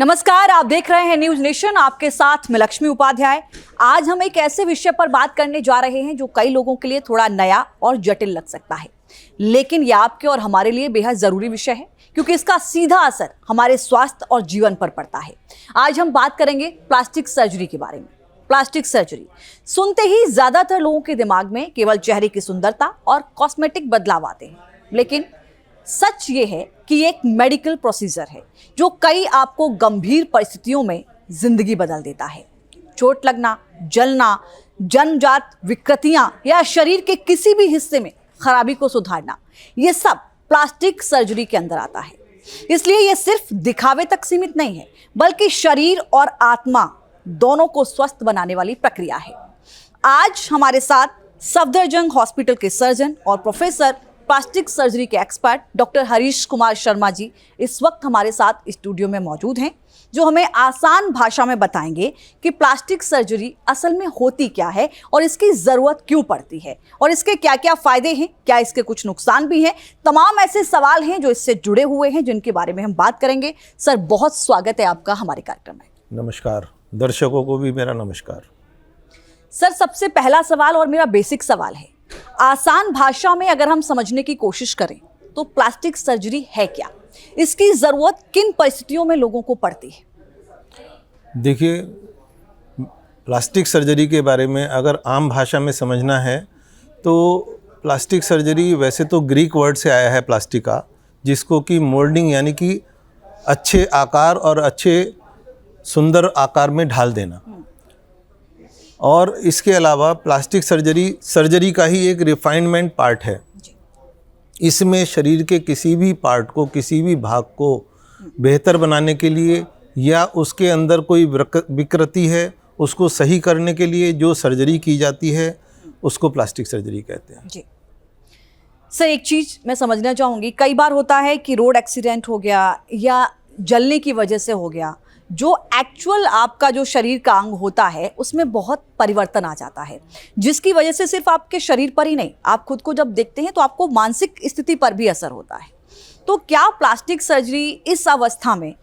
नमस्कार, आप देख रहे हैं न्यूज नेशन। आपके साथ मैं लक्ष्मी उपाध्याय। आज हम एक ऐसे विषय पर बात करने जा रहे हैं जो कई लोगों के लिए थोड़ा नया और जटिल लग सकता है, लेकिन यह आपके और हमारे लिए बेहद जरूरी विषय है क्योंकि इसका सीधा असर हमारे स्वास्थ्य और जीवन पर पड़ता है। आज हम बात करेंगे प्लास्टिक सर्जरी के बारे में। प्लास्टिक सर्जरी सुनते ही ज्यादातर लोगों के दिमाग में केवल चेहरे की सुंदरता और कॉस्मेटिक बदलाव आते हैं, लेकिन सच ये है कि एक मेडिकल प्रोसीजर है जो कई आपको गंभीर परिस्थितियों में जिंदगी बदल देता है। चोट लगना, जलना, जन्मजात विकृतियां या शरीर के किसी भी हिस्से में खराबी को सुधारना, ये सब प्लास्टिक सर्जरी के अंदर आता है। इसलिए ये सिर्फ दिखावे तक सीमित नहीं है, बल्कि शरीर और आत्मा दोनों को स्वस्थ बनाने वाली प्रक्रिया है। आज हमारे साथ सफदरजंग हॉस्पिटल के सर्जन और प्रोफेसर प्लास्टिक सर्जरी के एक्सपर्ट डॉक्टर हरीश कुमार शर्मा जी इस वक्त हमारे साथ स्टूडियो में मौजूद हैं, जो हमें आसान भाषा में बताएंगे कि प्लास्टिक सर्जरी असल में होती क्या है और इसकी ज़रूरत क्यों पड़ती है और इसके क्या क्या फ़ायदे हैं, क्या इसके कुछ नुकसान भी हैं। तमाम ऐसे सवाल हैं जो इससे जुड़े हुए हैं जिनके बारे में हम बात करेंगे। सर, बहुत स्वागत है आपका हमारे कार्यक्रम में। नमस्कार, दर्शकों को भी मेरा नमस्कार। सर, सबसे पहला सवाल और मेरा बेसिक सवाल है, आसान भाषा में अगर हम समझने की कोशिश करें तो प्लास्टिक सर्जरी है क्या, इसकी ज़रूरत किन परिस्थितियों में लोगों को पड़ती है? देखिए, प्लास्टिक सर्जरी के बारे में अगर आम भाषा में समझना है तो प्लास्टिक सर्जरी वैसे तो ग्रीक वर्ड से आया है प्लास्टिका, जिसको कि मोल्डिंग यानी कि अच्छे आकार और अच्छे सुंदर आकार में ढाल देना। और इसके अलावा प्लास्टिक सर्जरी का ही एक रिफाइनमेंट पार्ट है। इसमें शरीर के किसी भी पार्ट को, किसी भी भाग को बेहतर बनाने के लिए या उसके अंदर कोई विकृति है उसको सही करने के लिए जो सर्जरी की जाती है उसको प्लास्टिक सर्जरी कहते हैं। जी सर, एक चीज़ मैं समझना चाहूँगी, कई बार होता है कि रोड एक्सीडेंट हो गया या जलने की वजह से हो गया, जो एक्चुअल आपका जो शरीर का अंग होता है उसमें बहुत परिवर्तन आ जाता है, जिसकी वजह से सिर्फ आपके शरीर पर ही नहीं, आप खुद को जब देखते हैं तो आपको मानसिक स्थिति पर भी असर होता है। तो क्या प्लास्टिक सर्जरी इस अवस्था में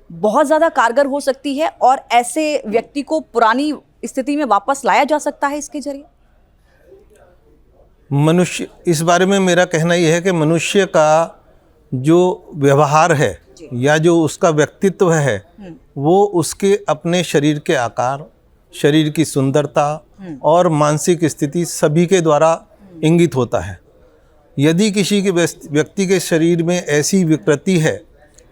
बहुत ज़्यादा कारगर हो सकती है और ऐसे व्यक्ति को पुरानी स्थिति में वापस लाया जा सकता है इसके जरिए? मनुष्य, इस बारे में मेरा कहना यह है कि मनुष्य का जो व्यवहार है या जो उसका व्यक्तित्व है वो उसके अपने शरीर के आकार, शरीर की सुंदरता और मानसिक स्थिति सभी के द्वारा इंगित होता है। यदि किसी के व्यक्ति के शरीर में ऐसी विकृति है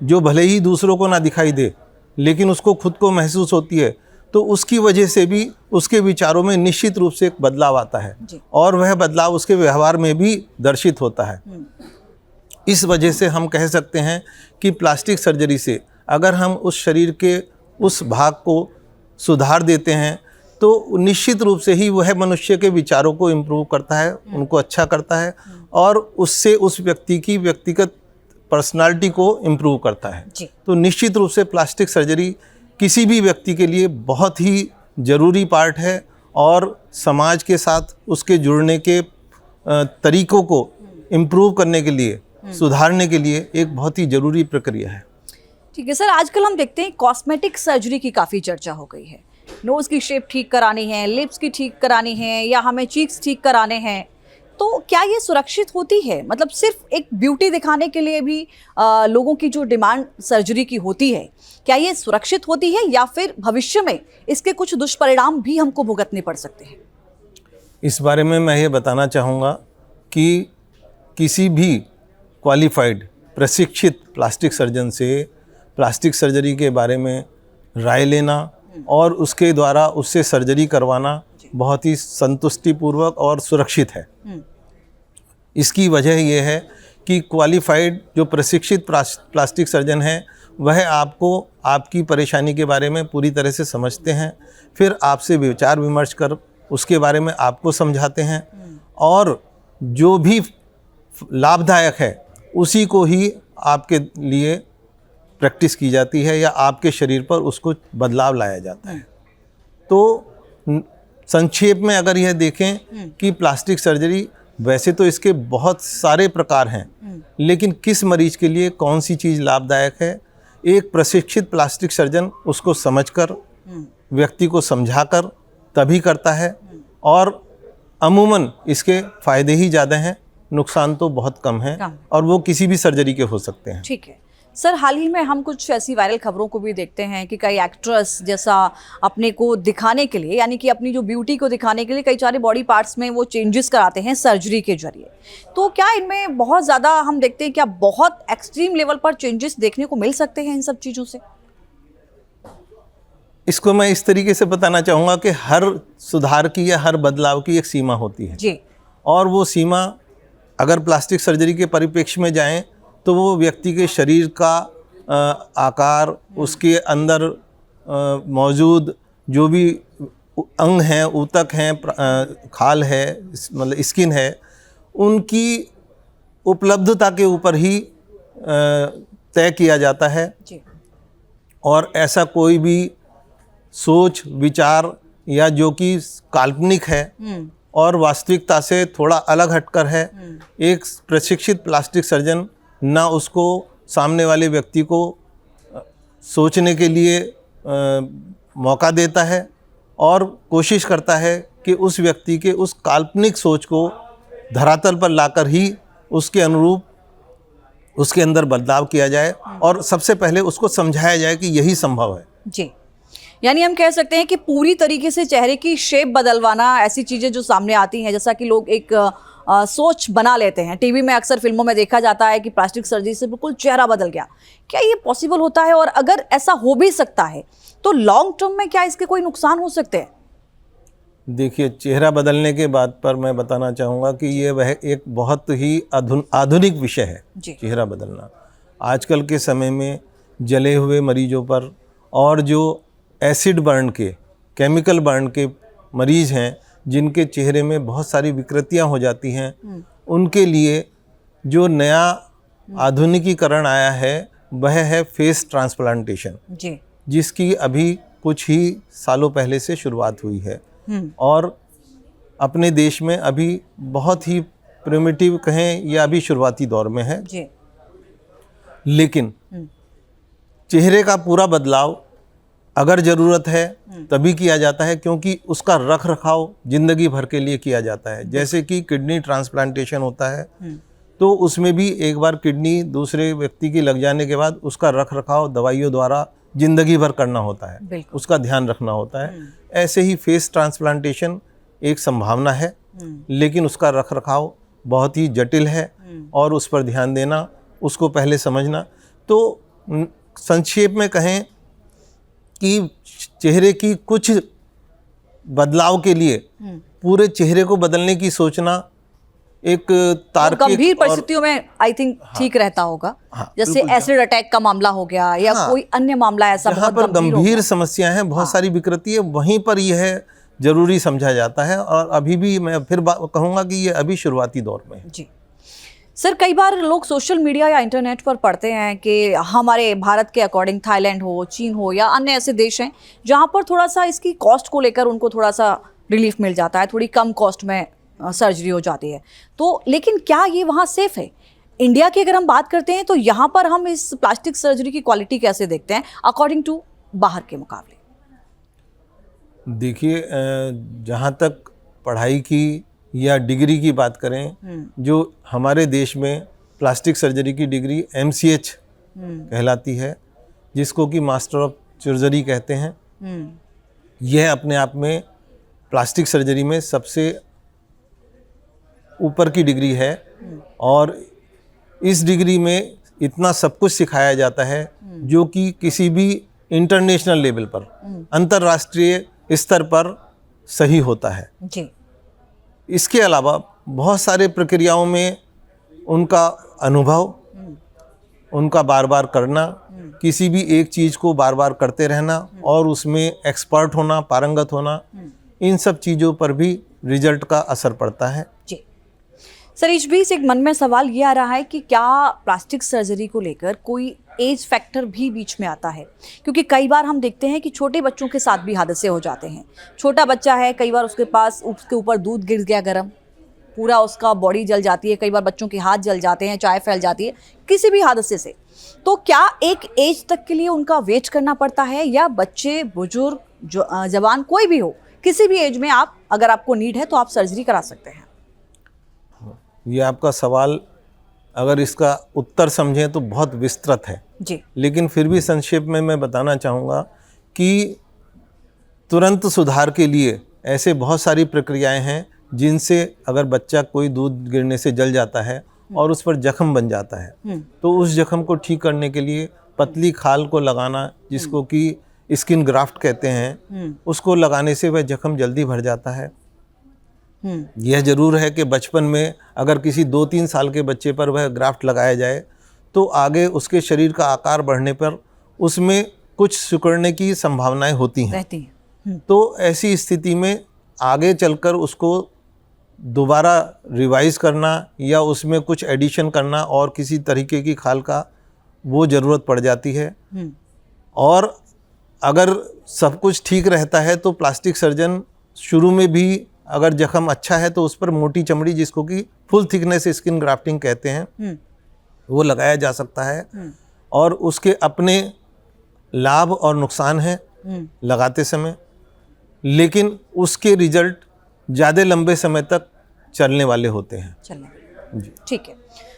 जो भले ही दूसरों को ना दिखाई दे लेकिन उसको खुद को महसूस होती है, तो उसकी वजह से भी उसके विचारों में निश्चित रूप से एक बदलाव आता है और वह बदलाव उसके व्यवहार में भी दर्शित होता है। इस वजह से हम कह सकते हैं कि प्लास्टिक सर्जरी से अगर हम उस शरीर के उस भाग को सुधार देते हैं तो निश्चित रूप से ही वह मनुष्य के विचारों को इम्प्रूव करता है, उनको अच्छा करता है और उससे उस व्यक्ति की व्यक्तिगत पर्सनालिटी को इम्प्रूव करता है। तो निश्चित रूप से प्लास्टिक सर्जरी किसी भी व्यक्ति के लिए बहुत ही ज़रूरी पार्ट है और समाज के साथ उसके जुड़ने के तरीक़ों को इम्प्रूव करने के लिए, सुधारने के लिए एक बहुत ही ज़रूरी प्रक्रिया है। ठीक है सर, आजकल हम देखते हैं कॉस्मेटिक सर्जरी की काफ़ी चर्चा हो गई है। नोज़ की शेप ठीक करानी है, लिप्स की ठीक करानी है या हमें चीक्स ठीक कराने हैं, तो क्या ये सुरक्षित होती है? मतलब सिर्फ एक ब्यूटी दिखाने के लिए भी लोगों की जो डिमांड सर्जरी की होती है, क्या ये सुरक्षित होती है या फिर भविष्य में इसके कुछ दुष्परिणाम भी हमको भुगतने पड़ सकते हैं? इस बारे में मैं ये बताना चाहूँगा कि किसी भी क्वालिफाइड प्रशिक्षित प्लास्टिक सर्जन से प्लास्टिक सर्जरी के बारे में राय लेना और उसके द्वारा उससे सर्जरी करवाना बहुत ही संतुष्टिपूर्वक और सुरक्षित है। इसकी वजह यह है कि क्वालिफाइड जो प्रशिक्षित प्लास्टिक सर्जन है वह आपको आपकी परेशानी के बारे में पूरी तरह से समझते हैं, फिर आपसे विचार विमर्श कर उसके बारे में आपको समझाते हैं और जो भी लाभदायक है उसी को ही आपके लिए प्रैक्टिस की जाती है या आपके शरीर पर उसको बदलाव लाया जाता है। तो संक्षेप में अगर यह देखें कि प्लास्टिक सर्जरी वैसे तो इसके बहुत सारे प्रकार हैं, लेकिन किस मरीज के लिए कौन सी चीज़ लाभदायक है एक प्रशिक्षित प्लास्टिक सर्जन उसको समझकर, व्यक्ति को समझाकर तभी करता है, और अमूमन इसके फ़ायदे ही ज़्यादा हैं, नुकसान तो बहुत कम है, और वो किसी भी सर्जरी के हो सकते हैं। ठीक है सर, हाल ही में हम कुछ ऐसी वायरल खबरों को भी देखते हैं कि कई एक्ट्रेस जैसा अपने को दिखाने के लिए, यानी कि अपनी जो ब्यूटी को दिखाने के लिए कई सारे बॉडी पार्ट्स में वो चेंजेस कराते हैं सर्जरी के जरिए। तो क्या इनमें बहुत ज़्यादा हम देखते हैं, क्या बहुत एक्सट्रीम लेवल पर चेंजेस देखने को मिल सकते हैं इन सब चीज़ों से? इसको मैं इस तरीके से बताना चाहूँगा कि हर सुधार की या हर बदलाव की एक सीमा होती है जी। और वो सीमा अगर प्लास्टिक सर्जरी के परिप्रेक्ष्य में जाएं तो वो व्यक्ति के शरीर का आकार, उसके अंदर मौजूद जो भी अंग हैं, ऊतक हैं, खाल है, मतलब स्किन है, उनकी उपलब्धता के ऊपर ही तय किया जाता है जी। और ऐसा कोई भी सोच विचार या जो कि काल्पनिक है और वास्तविकता से थोड़ा अलग हटकर है, एक प्रशिक्षित प्लास्टिक सर्जन ना उसको सामने वाले व्यक्ति को सोचने के लिए मौका देता है और कोशिश करता है कि उस व्यक्ति के उस काल्पनिक सोच को धरातल पर लाकर ही उसके अनुरूप उसके अंदर बदलाव किया जाए और सबसे पहले उसको समझाया जाए कि यही संभव है। जी, यानी हम कह सकते हैं कि पूरी तरीके से चेहरे की शेप बदलवाना, ऐसी चीज़ें जो सामने आती हैं, जैसा कि लोग एक सोच बना लेते हैं, टीवी में अक्सर फिल्मों में देखा जाता है कि प्लास्टिक सर्जरी से बिल्कुल चेहरा बदल गया। क्या ये पॉसिबल होता है? और अगर ऐसा हो भी सकता है तो लॉन्ग टर्म में क्या इसके कोई नुकसान हो सकते हैं? देखिए, चेहरा बदलने के बाद पर मैं बताना चाहूँगा कि ये वह एक बहुत ही आधुनिक विषय है चेहरा बदलना। आजकल के समय में जले हुए मरीजों पर और जो एसिड बर्न के, केमिकल बर्न के मरीज हैं जिनके चेहरे में बहुत सारी विकृतियां हो जाती हैं, उनके लिए जो नया आधुनिकीकरण आया है वह है फेस ट्रांसप्लांटेशन, जिसकी अभी कुछ ही सालों पहले से शुरुआत हुई है और अपने देश में अभी बहुत ही प्रिमिटिव कहें या अभी शुरुआती दौर में है जी। लेकिन चेहरे का पूरा बदलाव अगर ज़रूरत है तभी किया जाता है, क्योंकि उसका रख रखाव जिंदगी भर के लिए किया जाता है। जैसे कि किडनी ट्रांसप्लांटेशन होता है तो उसमें भी एक बार किडनी दूसरे व्यक्ति की लग जाने के बाद उसका रख रखाव दवाइयों द्वारा जिंदगी भर करना होता है, उसका ध्यान रखना होता है। ऐसे ही फेस ट्रांसप्लांटेशन एक संभावना है, लेकिन उसका रख रखाव बहुत ही जटिल है और उस पर ध्यान देना, उसको पहले समझना। तो संक्षेप में कहें कि चेहरे की कुछ बदलाव के लिए पूरे चेहरे को बदलने की सोचना एक तार्किक गंभीर परिस्थितियों में आई थिंक ठीक रहता होगा। जैसे एसिड अटैक का मामला हो गया या कोई अन्य मामला ऐसा जहाँ पर गंभीर समस्याएं हैं, बहुत सारी विकृति है, वहीं पर यह जरूरी समझा जाता है। और अभी भी मैं फिर कहूँगा कि ये अभी शुरुआती दौर में है जी। सर, कई बार लोग सोशल मीडिया या इंटरनेट पर पढ़ते हैं कि हमारे भारत के अकॉर्डिंग थाईलैंड हो, चीन हो या अन्य ऐसे देश हैं जहां पर थोड़ा सा इसकी कॉस्ट को लेकर उनको थोड़ा सा रिलीफ मिल जाता है, थोड़ी कम कॉस्ट में सर्जरी हो जाती है। तो लेकिन क्या ये वहाँ सेफ है? इंडिया की अगर हम बात करते हैं तो यहाँ पर हम इस प्लास्टिक सर्जरी की क्वालिटी कैसे देखते हैं अकॉर्डिंग टू बाहर के मुकाबले? देखिए, जहाँ तक पढ़ाई की या डिग्री की बात करें, जो हमारे देश में प्लास्टिक सर्जरी की डिग्री MCH कहलाती है, जिसको कि मास्टर ऑफ सर्जरी कहते हैं, यह अपने आप में प्लास्टिक सर्जरी में सबसे ऊपर की डिग्री है और इस डिग्री में इतना सब कुछ सिखाया जाता है जो कि किसी भी इंटरनेशनल लेवल पर, अंतर्राष्ट्रीय स्तर पर सही होता है जी। इसके अलावा बहुत सारे प्रक्रियाओं में उनका अनुभव, उनका बार बार करना, किसी भी एक चीज़ को बार बार करते रहना और उसमें एक्सपर्ट होना, पारंगत होना, इन सब चीज़ों पर भी रिजल्ट का असर पड़ता है जी। सर, इस बीच एक मन में सवाल ये आ रहा है कि क्या प्लास्टिक सर्जरी को लेकर कोई एज फैक्टर भी बीच में आता है? क्योंकि कई बार हम देखते हैं कि छोटे बच्चों के साथ भी हादसे हो जाते हैं। छोटा बच्चा है, कई बार उसके ऊपर दूध गिर गया गर्म, पूरा उसका बॉडी जल जाती है, कई बार बच्चों के हाथ जल जाते हैं, चाय फैल जाती है किसी भी हादसे से। तो क्या एक एज तक के लिए उनका वेट करना पड़ता है, या बच्चे, बुजुर्ग, जवान, कोई भी हो, किसी भी एज में आप, अगर आपको नीड है तो आप सर्जरी करा सकते हैं? ये आपका सवाल अगर इसका उत्तर समझें तो बहुत विस्तृत है जी। लेकिन फिर भी संक्षेप में मैं बताना चाहूँगा कि तुरंत सुधार के लिए ऐसे बहुत सारी प्रक्रियाएं हैं जिनसे अगर बच्चा कोई दूध गिरने से जल जाता है और उस पर जख्म बन जाता है तो उस जख्म को ठीक करने के लिए पतली खाल को लगाना, जिसको कि स्किन ग्राफ्ट कहते हैं, उसको लगाने से वह जख्म जल्दी भर जाता है। यह जरूर है कि बचपन में अगर किसी 2-3 साल के बच्चे पर वह ग्राफ्ट लगाया जाए तो आगे उसके शरीर का आकार बढ़ने पर उसमें कुछ सिकुड़ने की संभावनाएं होती हैं। तो ऐसी स्थिति में आगे चलकर उसको दोबारा रिवाइज करना या उसमें कुछ एडिशन करना और किसी तरीके की खाल का वो ज़रूरत पड़ जाती है। और अगर सब कुछ ठीक रहता है तो प्लास्टिक सर्जन शुरू में भी अगर जख्म अच्छा है तो उस पर मोटी चमड़ी, जिसको कि फुल थिकनेस स्किन ग्राफ्टिंग कहते हैं, वो लगाया जा सकता है। और उसके अपने लाभ और नुकसान हैं लगाते समय, लेकिन उसके रिजल्ट ज़्यादा लंबे समय तक चलने वाले होते हैं। ठीक है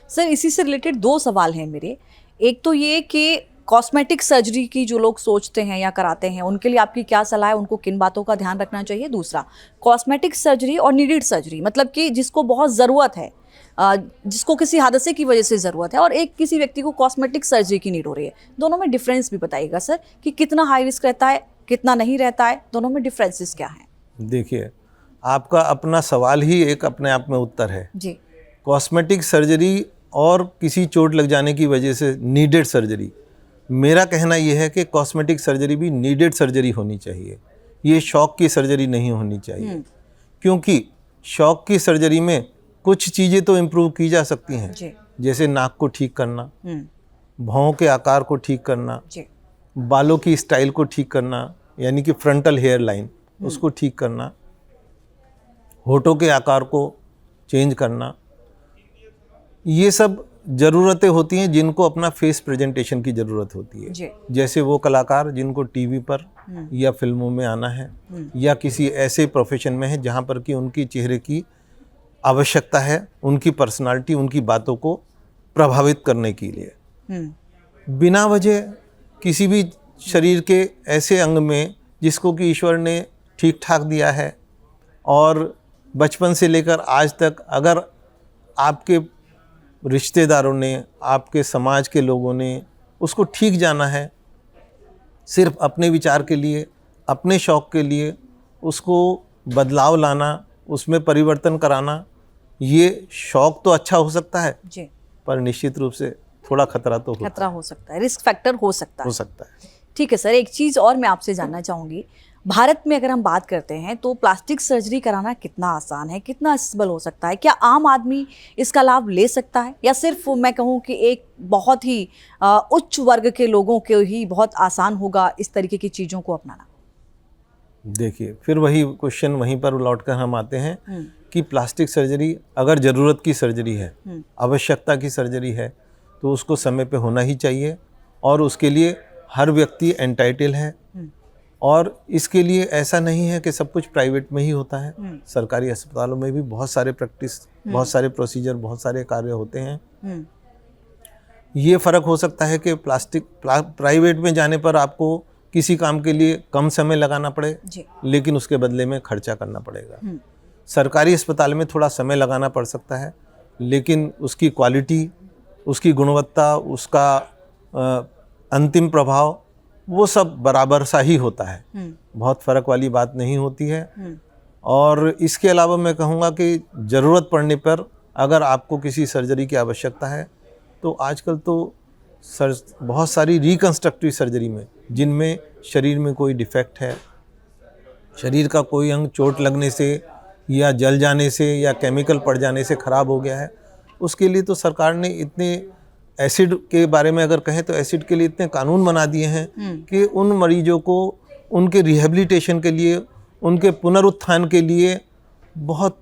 सर, इसी से रिलेटेड 2 सवाल हैं मेरे। एक तो ये कि कॉस्मेटिक सर्जरी की जो लोग सोचते हैं या कराते हैं, उनके लिए आपकी क्या सलाह है, उनको किन बातों का ध्यान रखना चाहिए? दूसरा, कॉस्मेटिक सर्जरी और नीडेड सर्जरी, मतलब कि जिसको बहुत ज़रूरत है, जिसको किसी हादसे की वजह से ज़रूरत है, और एक किसी व्यक्ति को कॉस्मेटिक सर्जरी की नीड हो रही है, दोनों में डिफरेंस भी बताइएगा सर, कि कितना हाई रिस्क रहता है, कितना नहीं रहता है, दोनों में डिफरेंसेस क्या हैं? देखिए, आपका अपना सवाल ही एक अपने आप में उत्तर है जी। कॉस्मेटिक सर्जरी और किसी चोट लग जाने की वजह से नीडेड सर्जरी, मेरा कहना यह है कि कॉस्मेटिक सर्जरी भी नीडेड सर्जरी होनी चाहिए, ये शौक की सर्जरी नहीं होनी चाहिए। क्योंकि शौक की सर्जरी में कुछ चीज़ें तो इम्प्रूव की जा सकती हैं, जैसे नाक को ठीक करना, भौं के आकार को ठीक करना, बालों की स्टाइल को ठीक करना, यानी कि फ्रंटल हेयर लाइन उसको ठीक करना, होठों के आकार को चेंज करना। ये सब ज़रूरतें होती हैं जिनको अपना फेस प्रेजेंटेशन की ज़रूरत होती है। जैसे वो कलाकार जिनको टीवी पर या फिल्मों में आना है या किसी ऐसे प्रोफेशन में है जहाँ पर कि उनकी चेहरे की आवश्यकता है, उनकी पर्सनालिटी, उनकी बातों को प्रभावित करने के लिए। बिना वजह किसी भी शरीर के ऐसे अंग में जिसको कि ईश्वर ने ठीक ठाक दिया है और बचपन से लेकर आज तक अगर आपके रिश्तेदारों ने, आपके समाज के लोगों ने उसको ठीक जाना है, सिर्फ अपने विचार के लिए, अपने शौक़ के लिए उसको बदलाव लाना, उसमें परिवर्तन कराना, ये शौक़ तो अच्छा हो सकता है जी, पर निश्चित रूप से थोड़ा खतरा तो हो सकता है, रिस्क फैक्टर हो सकता है। ठीक है सर, एक चीज़ और मैं आपसे जानना चाहूँगी, भारत में अगर हम बात करते हैं तो प्लास्टिक सर्जरी कराना कितना आसान है, कितना एक्सेसिबल हो सकता है? क्या आम आदमी इसका लाभ ले सकता है, या सिर्फ मैं कहूँ कि एक बहुत ही उच्च वर्ग के लोगों के ही बहुत आसान होगा इस तरीके की चीज़ों को अपनाना? देखिए, फिर वही क्वेश्चन वहीं पर लौटकर हम आते हैं कि प्लास्टिक सर्जरी अगर ज़रूरत की सर्जरी है, आवश्यकता की सर्जरी है, तो उसको समय पे होना ही चाहिए और उसके लिए हर व्यक्ति एंटाइटल है। और इसके लिए ऐसा नहीं है कि सब कुछ प्राइवेट में ही होता है, सरकारी अस्पतालों में भी बहुत सारे प्रैक्टिस, बहुत सारे प्रोसीजर, बहुत सारे कार्य होते हैं। ये फ़र्क हो सकता है कि प्राइवेट में जाने पर आपको किसी काम के लिए कम समय लगाना पड़े, लेकिन उसके बदले में खर्चा करना पड़ेगा। सरकारी अस्पताल में थोड़ा समय लगाना पड़ सकता है, लेकिन उसकी क्वालिटी, उसकी गुणवत्ता, उसका अंतिम प्रभाव, वो सब बराबर सा ही होता है, बहुत फ़र्क वाली बात नहीं होती है। और इसके अलावा मैं कहूँगा कि ज़रूरत पड़ने पर अगर आपको किसी सर्जरी की आवश्यकता है तो आजकल तो बहुत सारी रिकन्स्ट्रक्टिव सर्जरी में, जिनमें शरीर में कोई डिफेक्ट है, शरीर का कोई अंग चोट लगने से या जल जाने से या केमिकल पड़ जाने से ख़राब हो गया है, उसके लिए तो सरकार ने इतने एसिड के बारे में अगर कहें तो एसिड के लिए इतने कानून बना दिए हैं कि उन मरीजों को उनके रिहेबिलिटेशन के लिए, उनके पुनरुत्थान के लिए बहुत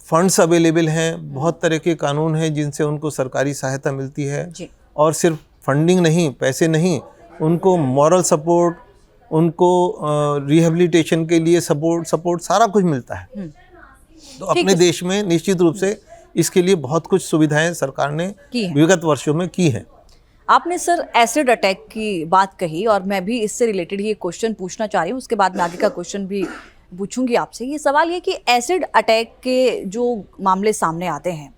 फंड्स अवेलेबल हैं, बहुत तरह के कानून हैं जिनसे उनको सरकारी सहायता मिलती है। जी। और सिर्फ फंडिंग नहीं, पैसे नहीं, उनको मॉरल सपोर्ट, उनको रिहेबिलिटेशन के लिए सपोर्ट सारा कुछ मिलता है। तो अपने देश में निश्चित रूप से इसके लिए बहुत कुछ सुविधाएं सरकार ने विगत वर्षों में की हैं। आपने सर एसिड अटैक की बात कही और मैं भी इससे रिलेटेड ही एक क्वेश्चन पूछना चाह रही हूँ, उसके बाद मैं आगे का क्वेश्चन भी पूछूंगी आपसे। ये सवाल ये कि एसिड अटैक के जो मामले सामने आते हैं,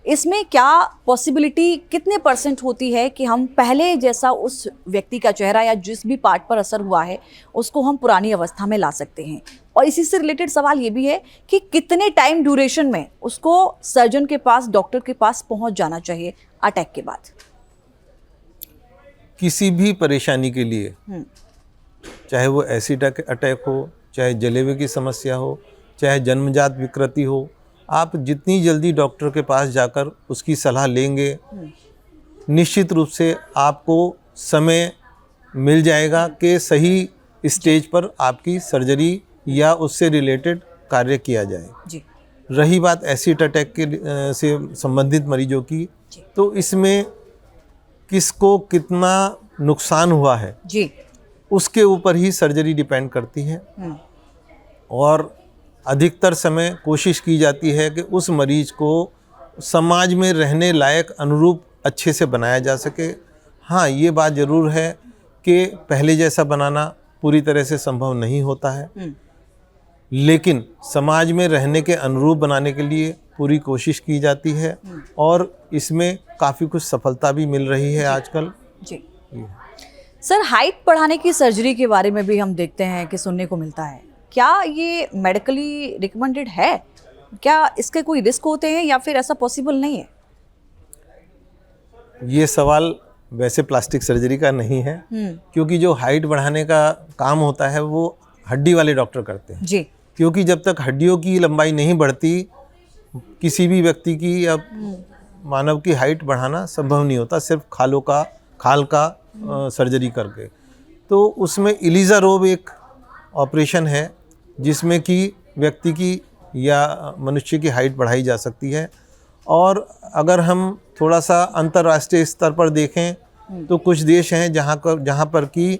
इसमें क्या पॉसिबिलिटी कितने % होती है कि हम पहले जैसा उस व्यक्ति का चेहरा या जिस भी पार्ट पर असर हुआ है उसको हम पुरानी अवस्था में ला सकते हैं? और इसी से रिलेटेड सवाल ये भी है कि कितने टाइम ड्यूरेशन में उसको सर्जन के पास, डॉक्टर के पास पहुंच जाना चाहिए अटैक के बाद? किसी भी परेशानी के लिए, चाहे वो एसिड अटैक हो, चाहे जलेबे की समस्या हो, चाहे जन्मजात विकृति हो, आप जितनी जल्दी डॉक्टर के पास जाकर उसकी सलाह लेंगे, निश्चित रूप से आपको समय मिल जाएगा कि सही स्टेज पर आपकी सर्जरी या उससे रिलेटेड कार्य किया जाए। जी। रही बात एसिड अटैक के से संबंधित मरीजों की, तो इसमें किसको कितना नुकसान हुआ है जी, उसके ऊपर ही सर्जरी डिपेंड करती है। और अधिकतर समय कोशिश की जाती है कि उस मरीज को समाज में रहने लायक अनुरूप अच्छे से बनाया जा सके। हाँ, ये बात ज़रूर है कि पहले जैसा बनाना पूरी तरह से संभव नहीं होता है, लेकिन समाज में रहने के अनुरूप बनाने के लिए पूरी कोशिश की जाती है और इसमें काफ़ी कुछ सफलता भी मिल रही है आजकल। जी। सर, हाइट बढ़ाने की सर्जरी के बारे में भी हम देखते हैं कि सुनने को मिलता है, क्या ये मेडिकली रिकमेंडेड है? क्या इसके कोई रिस्क होते हैं या फिर ऐसा पॉसिबल नहीं है? ये सवाल वैसे प्लास्टिक सर्जरी का नहीं है, क्योंकि जो हाइट बढ़ाने का काम होता है वो हड्डी वाले डॉक्टर करते हैं जी। क्योंकि जब तक हड्डियों की लंबाई नहीं बढ़ती, किसी भी व्यक्ति की या मानव की हाइट बढ़ाना संभव नहीं होता सिर्फ खाल का सर्जरी करके। तो उसमें इलिज़ारोव एक ऑपरेशन है जिसमें कि व्यक्ति की या मनुष्य की हाइट बढ़ाई जा सकती है। और अगर हम थोड़ा सा अंतर्राष्ट्रीय स्तर पर देखें तो कुछ देश हैं जहाँ पर कि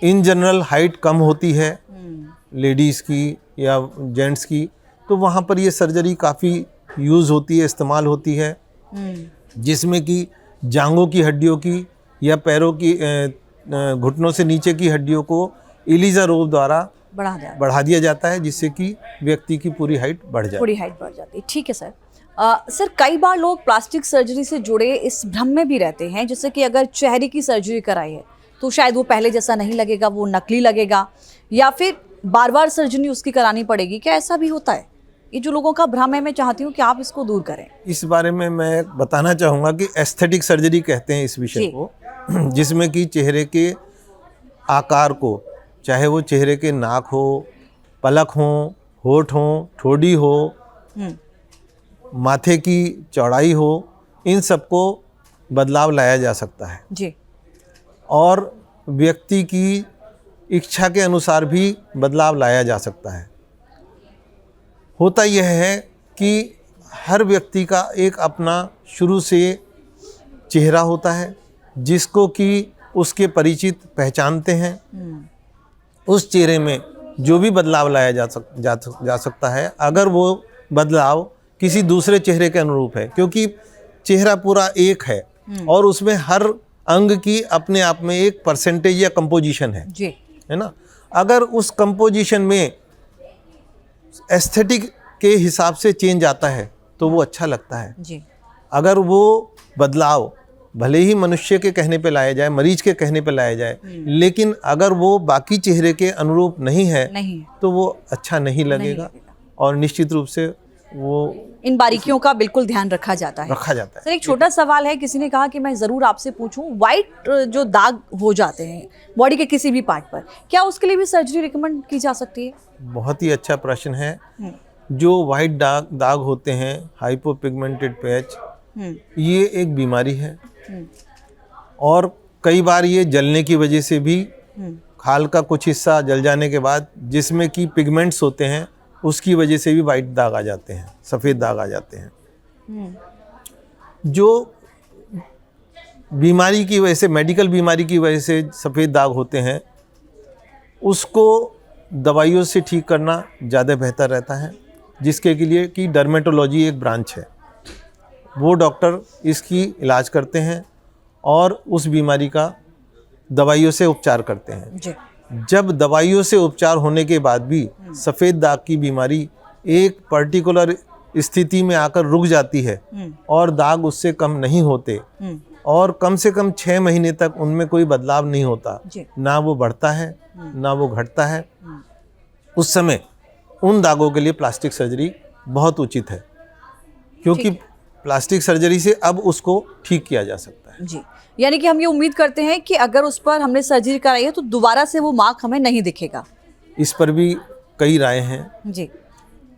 इन जनरल हाइट कम होती है लेडीज़ की या जेंट्स की, तो वहाँ पर ये सर्जरी काफ़ी यूज़ होती है, इस्तेमाल होती है, जिसमें कि जांघों की हड्डियों की या पैरों की घुटनों से नीचे की हड्डियों को इलिज़ारोव द्वारा बढ़ा दिया जाता है, जिससे कि व्यक्ति की पूरी हाइट बढ़ जाती है। ठीक है सर। सर, कई बार लोग प्लास्टिक सर्जरी से जुड़े इस भ्रम में भी रहते हैं जैसे कि अगर चेहरे की सर्जरी कराई है तो शायद वो पहले जैसा नहीं लगेगा, वो नकली लगेगा, या फिर बार बार सर्जरी उसकी करानी पड़ेगी। क्या ऐसा भी होता है? ये जो लोगों का भ्रम है, मैं चाहती हूँ कि आप इसको दूर करें। इस बारे में मैं बताना चाहूँगा कि एस्थेटिक सर्जरी कहते हैं इस विषय को, जिसमें कि चेहरे के आकार को, चाहे वो चेहरे के नाक हो, पलक हो, होठ हो, ठोड़ी हो, माथे की चौड़ाई हो, इन सबको बदलाव लाया जा सकता है जी। और व्यक्ति की इच्छा के अनुसार भी बदलाव लाया जा सकता है। होता यह है कि हर व्यक्ति का एक अपना शुरू से चेहरा होता है जिसको कि उसके परिचित पहचानते हैं। उस चेहरे में जो भी बदलाव लाया जा सकता है, अगर वो बदलाव किसी दूसरे चेहरे के अनुरूप है, क्योंकि चेहरा पूरा एक है और उसमें हर अंग की अपने आप में एक परसेंटेज या कंपोजिशन है ना। अगर उस कंपोजिशन में एस्थेटिक के हिसाब से चेंज आता है तो वो अच्छा लगता है जी। अगर वो बदलाव भले ही मनुष्य के कहने पे लाया जाए, मरीज के कहने पे लाया जाए, लेकिन अगर वो बाकी चेहरे के अनुरूप नहीं है तो वो अच्छा नहीं लगेगा और निश्चित रूप से वो इन बारीकियों का बिल्कुल ध्यान रखा जाता है। सर, एक छोटा सवाल है, किसी ने कहा कि मैं ज़रूर आपसे पूछूं, वाइट जो दाग हो जाते हैं बॉडी के किसी भी पार्ट पर, क्या उसके लिए भी सर्जरी रिकमेंड की जा सकती है? बहुत ही अच्छा प्रश्न है। जो वाइट दाग होते हैं, हाइपोपिगमेंटेड पैच, ये एक बीमारी है और कई बार ये जलने की वजह से भी खाल का कुछ हिस्सा जल जाने के बाद जिसमें कि पिगमेंट्स होते हैं उसकी वजह से भी वाइट दाग आ जाते हैं, सफ़ेद दाग आ जाते हैं। जो बीमारी की वजह से, मेडिकल बीमारी की वजह से सफ़ेद दाग होते हैं, उसको दवाइयों से ठीक करना ज़्यादा बेहतर रहता है, जिसके के लिए कि डर्मेटोलॉजी एक ब्रांच है, वो डॉक्टर इसकी इलाज करते हैं और उस बीमारी का दवाइयों से उपचार करते हैं। जी। जब दवाइयों से उपचार होने के बाद भी सफ़ेद दाग की बीमारी एक पर्टिकुलर स्थिति में आकर रुक जाती है और दाग उससे कम नहीं होते और कम से कम 6 महीने तक उनमें कोई बदलाव नहीं होता, ना वो बढ़ता है ना वो घटता है, उस समय उन दागों के लिए प्लास्टिक सर्जरी बहुत उचित है, क्योंकि प्लास्टिक सर्जरी से अब उसको ठीक किया जा सकता है। जी, यानी कि हम ये उम्मीद करते हैं कि अगर उस पर हमने सर्जरी कराई है तो दोबारा से वो मार्क हमें नहीं दिखेगा। इस पर भी कई राय हैं। जी।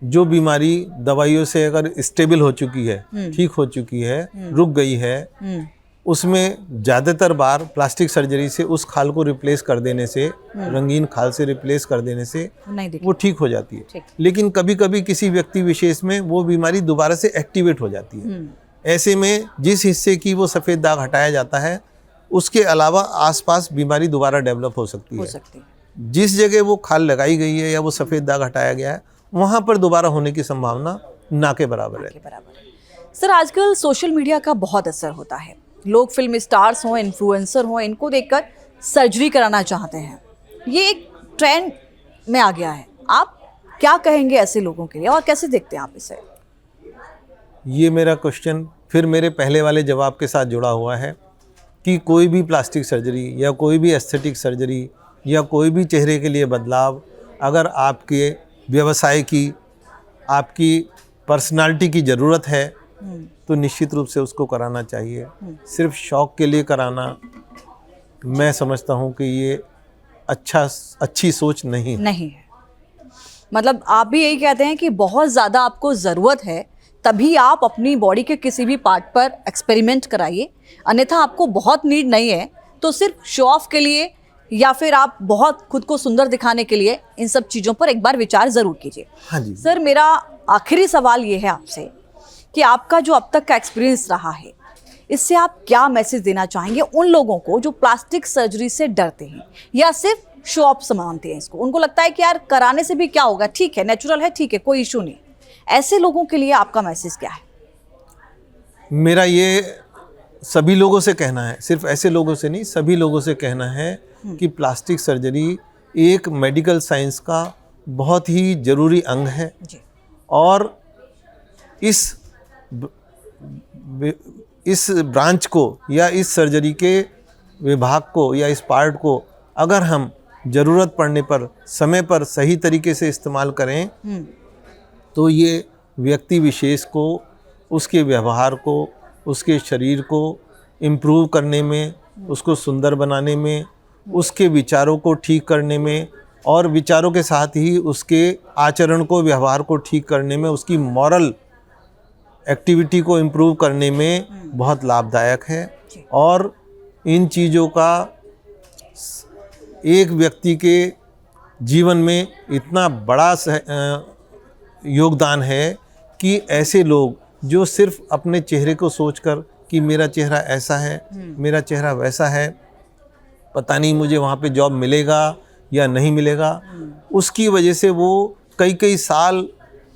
जो बीमारी दवाइयों से अगर स्टेबल हो चुकी है, ठीक हो चुकी है, रुक गई है, उसमें ज़्यादातर बार प्लास्टिक सर्जरी से उस खाल को रिप्लेस कर देने से, रंगीन खाल से रिप्लेस कर देने से वो ठीक हो जाती है। लेकिन कभी कभी किसी व्यक्ति विशेष में वो बीमारी दोबारा से एक्टिवेट हो जाती है। ऐसे में जिस हिस्से की वो सफ़ेद दाग हटाया जाता है, उसके अलावा आसपास बीमारी दोबारा डेवलप हो सकती है। जिस जगह वो खाल लगाई गई है या वो सफ़ेद दाग हटाया गया है, वहाँ पर दोबारा होने की संभावना ना के बराबर है। सर, आजकल सोशल मीडिया का बहुत असर होता है। लोग फिल्म स्टार्स हों, इन्फ्लुएंसर हों, इनको देखकर सर्जरी कराना चाहते हैं। ये एक ट्रेंड में आ गया है। आप क्या कहेंगे ऐसे लोगों के लिए और कैसे देखते हैं आप इसे? ये मेरा क्वेश्चन फिर मेरे पहले वाले जवाब के साथ जुड़ा हुआ है कि कोई भी प्लास्टिक सर्जरी या कोई भी एस्थेटिक सर्जरी या कोई भी चेहरे के लिए बदलाव अगर आपके व्यवसाय की, आपकी पर्सनालिटी की ज़रूरत है तो निश्चित रूप से उसको कराना चाहिए। सिर्फ शौक़ के लिए कराना, मैं समझता हूँ कि ये अच्छी सोच नहीं है। मतलब आप भी यही कहते हैं कि बहुत ज़्यादा आपको ज़रूरत है तभी आप अपनी बॉडी के किसी भी पार्ट पर एक्सपेरिमेंट कराइए, अन्यथा आपको बहुत नीड नहीं है तो सिर्फ शो ऑफ के लिए या फिर आप बहुत खुद को सुंदर दिखाने के लिए इन सब चीज़ों पर एक बार विचार ज़रूर कीजिए। हाँ जी। सर, मेरा आखिरी सवाल ये है आपसे कि आपका जो अब तक का एक्सपीरियंस रहा है, इससे आप क्या मैसेज देना चाहेंगे उन लोगों को जो प्लास्टिक सर्जरी से डरते हैं या सिर्फ शो ऑफ मानते हैं इसको? उनको लगता है कि यार कराने से भी क्या होगा, ठीक है, नेचुरल है, ठीक है, कोई इशू नहीं। ऐसे लोगों के लिए आपका मैसेज क्या है? मेरा ये सभी लोगों से कहना है, सिर्फ ऐसे लोगों से नहीं, सभी लोगों से कहना है कि प्लास्टिक सर्जरी एक मेडिकल साइंस का बहुत ही ज़रूरी अंग है जी। और इस ब्रांच को या इस सर्जरी के विभाग को या इस पार्ट को अगर हम ज़रूरत पड़ने पर समय पर सही तरीके से इस्तेमाल करें तो ये व्यक्ति विशेष को, उसके व्यवहार को, उसके शरीर को इम्प्रूव करने में, उसको सुंदर बनाने में, उसके विचारों को ठीक करने में और विचारों के साथ ही उसके आचरण को, व्यवहार को ठीक करने में, उसकी मॉरल एक्टिविटी को इम्प्रूव करने में बहुत लाभदायक है। और इन चीज़ों का एक व्यक्ति के जीवन में इतना बड़ा योगदान है कि ऐसे लोग जो सिर्फ अपने चेहरे को सोचकर कि मेरा चेहरा ऐसा है, मेरा चेहरा वैसा है, पता नहीं मुझे वहाँ पे जॉब मिलेगा या नहीं मिलेगा, उसकी वजह से वो कई साल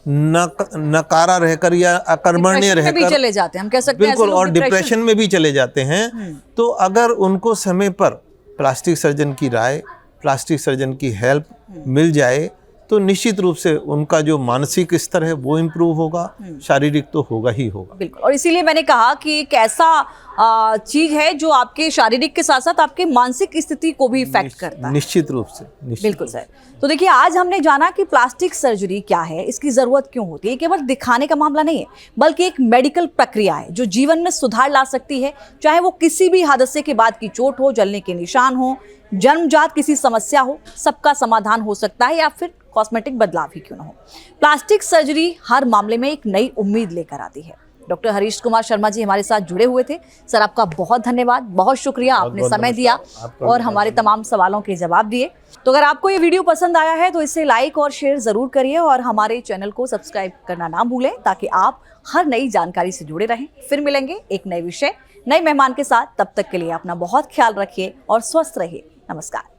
नकारा रहकर या अकर्मण्य रहकर भी चले जाते हैं, हम कह सकते हैं। बिल्कुल, और डिप्रेशन में भी चले जाते हैं। तो अगर उनको समय पर प्लास्टिक सर्जन की राय, प्लास्टिक सर्जन की हेल्प मिल जाए तो निश्चित रूप से उनका जो मानसिक स्तर है वो इम्प्रूव होगा, शारीरिक तो होगा ही होगा। बिल्कुल, और इसीलिए मैंने कहा कि एक ऐसा चीज है जो आपके शारीरिक के साथ साथ आपके मानसिक स्थिति को भी इफेक्ट करता है। निश्चित रूप से, बिल्कुल सर। तो देखिए, आज हमने जाना कि प्लास्टिक सर्जरी क्या है, इसकी जरूरत क्यों होती है। केवल दिखाने का मामला नहीं है, बल्कि एक मेडिकल प्रक्रिया है जो जीवन में सुधार ला सकती है, चाहे वो किसी भी हादसे के बाद की चोट हो, जलने के निशान हो, जन्मजात किसी समस्या हो, सबका समाधान हो सकता है, या फिर कॉस्मेटिक बदलाव ही क्यों ना हो। प्लास्टिक सर्जरी हर मामले में एक नई उम्मीद लेकर आती है। डॉक्टर हरीश कुमार शर्मा जी हमारे साथ जुड़े हुए थे। सर आपका बहुत धन्यवाद, बहुत शुक्रिया, आपने समय दिया और हमारे तमाम सवालों के जवाब दिए। तो अगर आपको ये वीडियो पसंद आया है तो इसे लाइक और शेयर जरूर करिए और हमारे चैनल को सब्सक्राइब करना ना भूलें ताकि आप हर नई जानकारी से जुड़े रहें। फिर मिलेंगे एक नए विषय, नए मेहमान के साथ। तब तक के लिए अपना बहुत ख्याल रखिए और स्वस्थ रहिए। नमस्कार।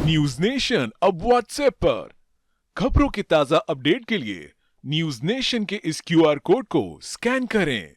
न्यूज नेशन अब व्हाट्सएप पर खबरों के ताजा अपडेट के लिए न्यूज नेशन के इस क्यूआर कोड को स्कैन करें।